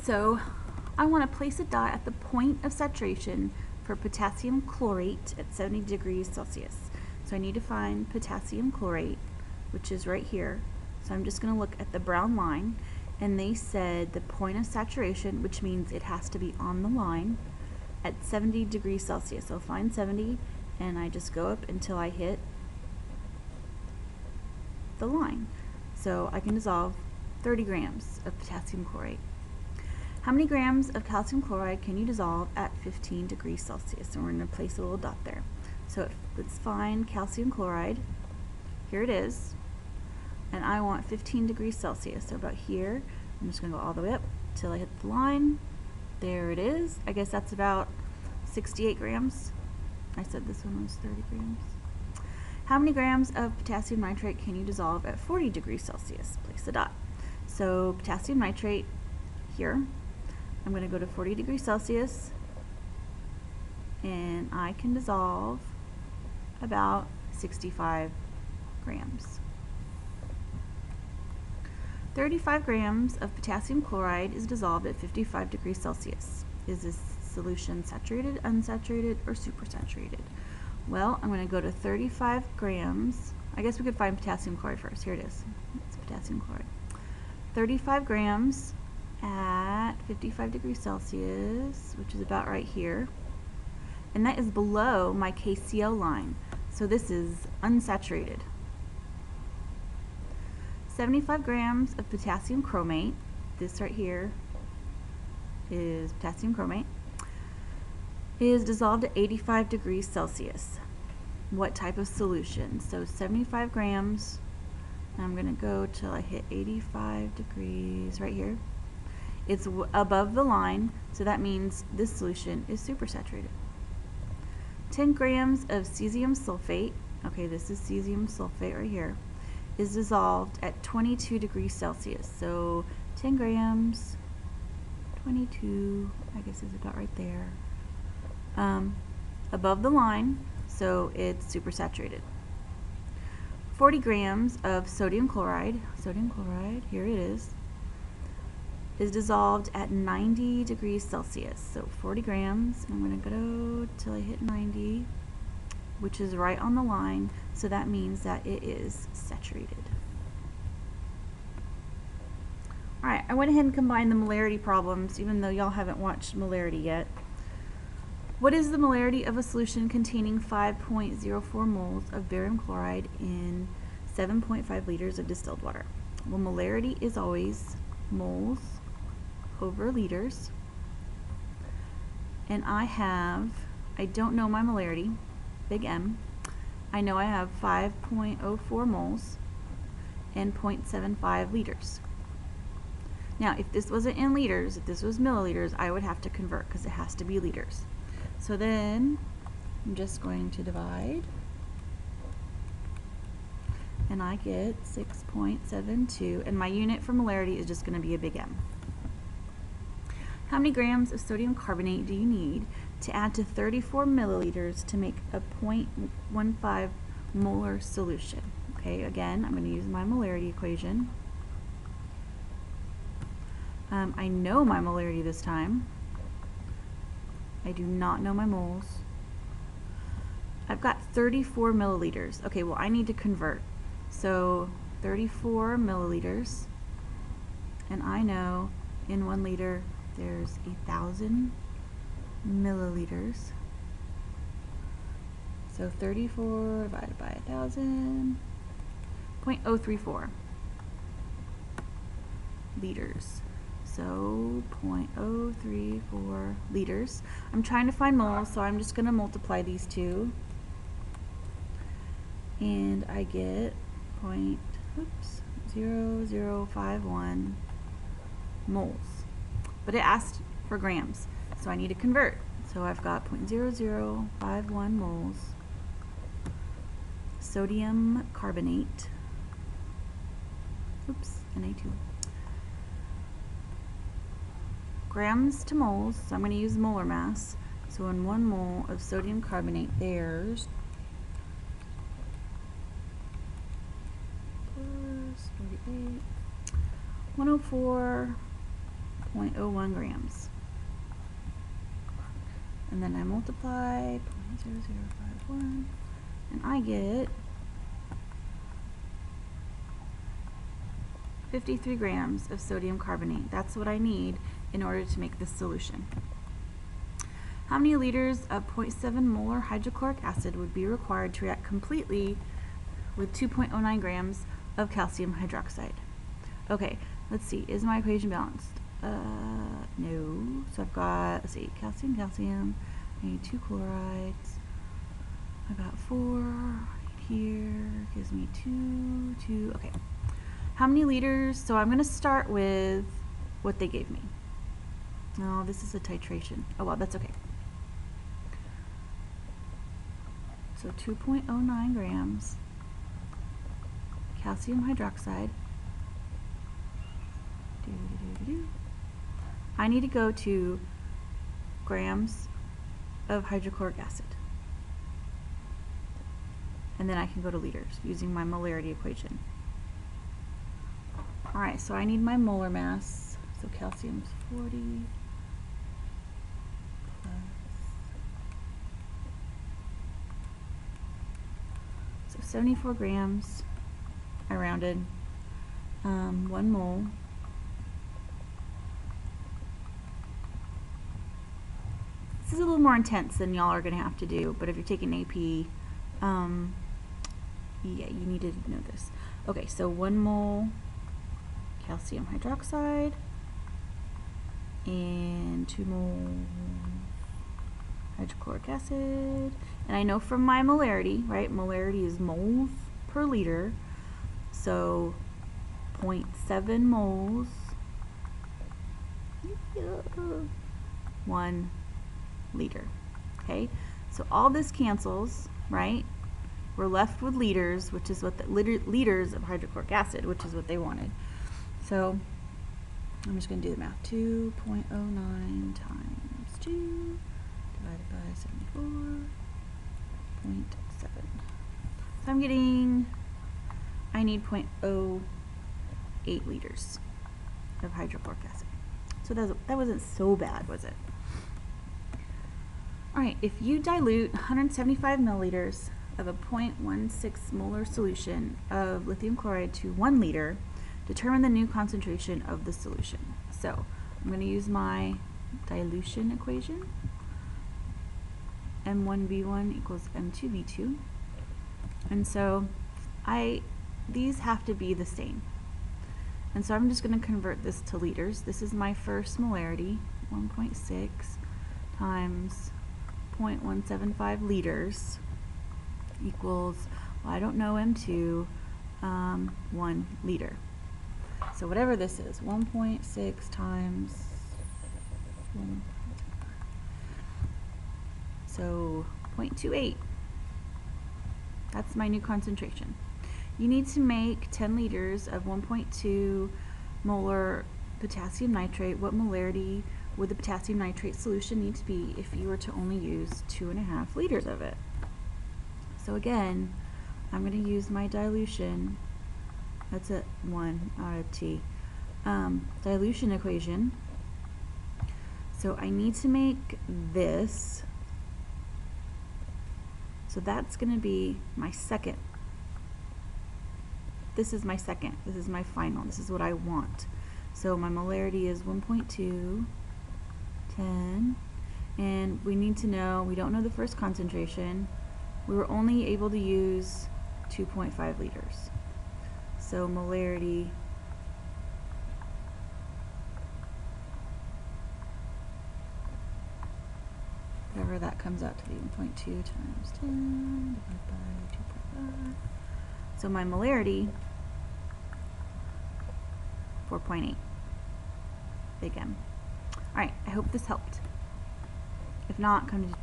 So I want to place a dot at the point of saturation for potassium chlorate at 70 degrees Celsius. So I need to find potassium chlorate, which is right here. So I'm just going to look at the brown line, and they said the point of saturation, which means it has to be on the line, at 70 degrees Celsius. So I'll find 70, and I just go up until I hit the line. So I can dissolve 30 grams of potassium chlorate. How many grams of calcium chloride can you dissolve at 15 degrees Celsius? And we're going to place a little dot there. So let's find calcium chloride. Here it is. And I want 15 degrees Celsius. So about here, I'm just going to go all the way up till I hit the line. There it is. I guess that's about 68 grams. I said this one was 30 grams. How many grams of potassium nitrate can you dissolve at 40 degrees Celsius? Place the dot. So potassium nitrate here. I'm going to go to 40 degrees Celsius, and I can dissolve about 65 grams. 35 grams of potassium chloride is dissolved at 55 degrees Celsius. Is this solution saturated, unsaturated, or supersaturated? Well, I'm going to go to 35 grams. I guess we could find potassium chloride first. Here it is. It's potassium chloride. 35 grams at 55 degrees Celsius, which is about right here. And that is below my KCl line. So this is unsaturated. 75 grams of potassium chromate. This right here is potassium chromate. Is dissolved at 85 degrees Celsius. What type of solution? So 75 grams. I'm going to go till I hit 85 degrees right here. It's above the line, so that means this solution is supersaturated. 10 grams of cesium sulfate, okay, this is cesium sulfate right here, is dissolved at 22 degrees Celsius. So 10 grams, 22, I guess is about right there. Above the line, so it's supersaturated. 40 grams of sodium chloride, here it is dissolved at 90 degrees Celsius. So 40 grams, I'm going to go till I hit 90, which is right on the line, so that means that it is saturated. Alright, I went ahead and combined the molarity problems, even though y'all haven't watched molarity yet. What is the molarity of a solution containing 5.04 moles of barium chloride in 7.5 liters of distilled water? Well, molarity is always moles over liters. And I don't know my molarity, big M. I know I have 5.04 moles and 0.75 liters. Now, if this wasn't in liters, if this was milliliters, I would have to convert because it has to be liters. So then I'm just going to divide, and I get 6.72, and my unit for molarity is just going to be a big M. How many grams of sodium carbonate do you need to add to 34 milliliters to make a 0.15 molar solution? Okay, again, I'm going to use my molarity equation. I know my molarity this time. I do not know my moles. I've got 34 milliliters. Okay, well, I need to convert. So 34 milliliters, and I know in 1 liter there's 1,000 milliliters. So 34 divided by 1,000, 0.034 liters. So 0.034 liters. I'm trying to find moles, so I'm just going to multiply these two. And I get 0.0051 moles. But it asked for grams, so I need to convert. So I've got 0.0051 moles sodium carbonate. Na2. Grams to moles, so I'm going to use molar mass. So in 1 mole of sodium carbonate, there's 104 0.01 grams. And then I multiply 0.0051, and I get 53 grams of sodium carbonate. That's what I need in order to make this solution. How many liters of 0.7 molar hydrochloric acid would be required to react completely with 2.09 grams of calcium hydroxide? Okay, let's see. Is my equation balanced? No. So I've got, let's see, calcium, calcium. I need 2 chlorides. I got 4 here. Gives me 2. Okay. How many liters? So I'm going to start with what they gave me. Oh, this is a titration. Oh, well, that's okay. So 2.09 grams calcium hydroxide. I need to go to grams of hydrochloric acid. And then I can go to liters using my molarity equation. Alright, so I need my molar mass. So calcium's 40 plus, so 74 grams, I rounded, 1 mole. This is a little more intense than y'all are going to have to do, but if you're taking AP, yeah, you need to know this. Okay, so 1 mole calcium hydroxide and 2 moles hydrochloric acid. And I know from my molarity, right? Molarity is moles per liter. So 0.7 moles, 1 liter. Okay, so all this cancels, right? We're left with liters, which is what the liters of hydrochloric acid, which is what they wanted. So I'm just going to do the math. 2.09 times 2 divided by 74.7. So I'm getting, I need 0.08 liters of hydrochloric acid. So that wasn't so bad, was it? Alright, if you dilute 175 milliliters of a 0.16 molar solution of lithium chloride to 1 liter, determine the new concentration of the solution. So I'm going to use my dilution equation. M1V1 equals M2V2. And so these have to be the same. And so I'm just going to convert this to liters. This is my first molarity, 1.6 times 0.175 liters equals, well, I don't know M2, 1 liter. So whatever this is, 1.6 times 1, so 0.28. That's my new concentration. You need to make 10 liters of 1.2 molar potassium nitrate. What molarity would the potassium nitrate solution need to be if you were to only use 2.5 liters of it? So again, I'm going to use my dilution. That's a 1 out of T. Dilution equation. So I need to make this. So that's going to be my second. This is my second. This is my final. This is what I want. So my molarity is 1.2, 10, and we need to know, we don't know the first concentration. We were only able to use 2.5 liters. So molarity whatever that comes out to be, 1.2 times 10 divided by 2.5. So my molarity, 4.8. Big M. Alright, I hope this helped. If not, come to